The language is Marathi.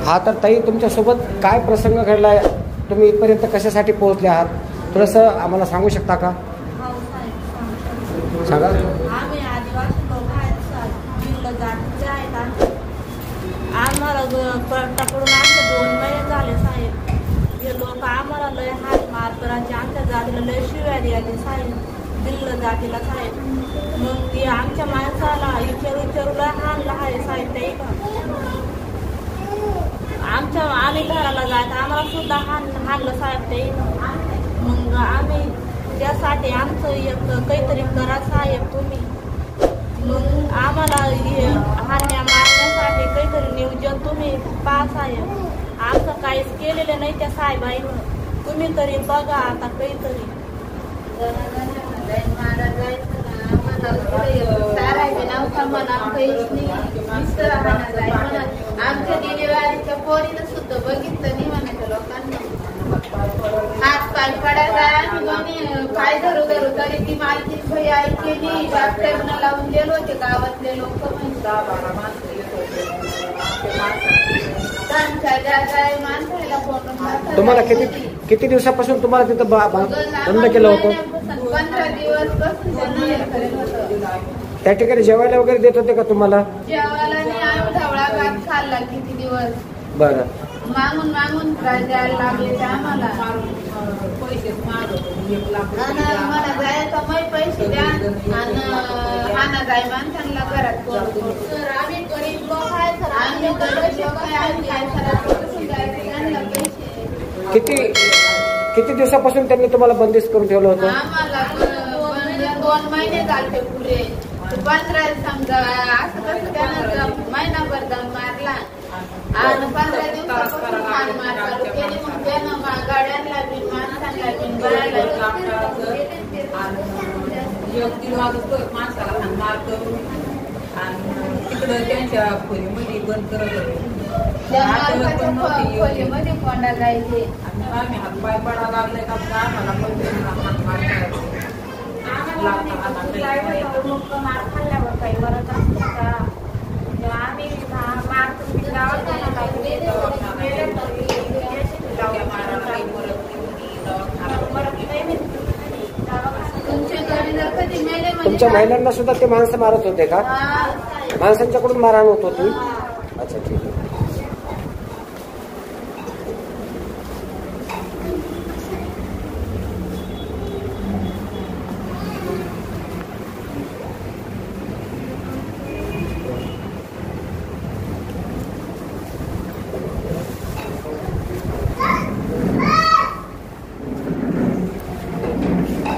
हा तर ताई तुमच्यासोबत काय प्रसंग घडलाय, तुम्ही इथपर्यंत कशासाठी पोहोचले आहात, थोडंसं आम्हाला सांगू शकता का? सांगा. आम्ही आदिवासी लोक आहेत, आम्हाला पकडून आमचे 2 महिने झाले साहेब. हे लोक आम्हाला लय हात मार करायचे, आमच्या जातीला लय शिव्या द्यायचे साहेब, दिल्ल जातीला साहेब. मग ते आमच्या माणसाला विचारू लय हाणलं आहे साहेब. ते आम्ही घराला जायचं आम्हाला सुद्धा हाणलं साहेब. ते मग आम्ही त्यासाठी आमचं एक काहीतरी करा साहेब तुम्ही. मग आम्हाला हाण्या मारण्यासाठी काहीतरी नियोजन तुम्ही पहा साहेब. आमचं काहीच केलेलं नाही त्या साहेबाईनं, तुम्ही तरी बघा आता काहीतरी. आमच्या डिलिव्हरीच्या पोरीनं सुद्धा बघितलं नाही म्हणायचं लोकांना. हात पाय पडायचा काय धरू तरी ती मालकीच भई ऐकली. डॉक्टरनं लावून गेलो होते गावातले लोक. तुम्हाला किती दिवसापासून तुम्हाला तिथं बंद केलं होतं? 15 दिवस पासून. त्या ठिकाणी जेवायला वगैरे देत होते का तुम्हाला? जेवायला नाही, आम्ही ढवळा भात खाल्ला किती दिवस. बरं. मागून काय द्यायला लागले ते आम्हाला. पैसे मला जायचं मै पैसे द्या आणि हाना जाय माणसांना घरात. आम्ही गरीब लोक आहे, आम्ही गरीब लोक आहे, आम्ही काय त्यांना पैसे. किती दिवसापासून त्यांनी तुम्हाला बंदिस्त करून ठेवलं होतं? आम्हाला 2 महिने झाले पुरे. 15 समजा असं कसं त्यानं महिनाभर दम मारला आणि 15 दिवसापासून मार चालू केली. मग त्यानं गाड्यांना बिन माणसांना बिन बघायला माणसाला मार करून आणि तिकडं त्यांच्या खोलीमध्ये बंद करत होते. खोलीमध्ये कोंडा जायचे. आम्ही हातपाय पडा लागले का आम्हाला मार खाल्ल्यावर काही बरंच असतं का? आम्ही मार तुमच्या महिलांना सुद्धा ते माणसं मारत होते का? माणसांच्याकडून मारहाण होत होती? अच्छा ठीक.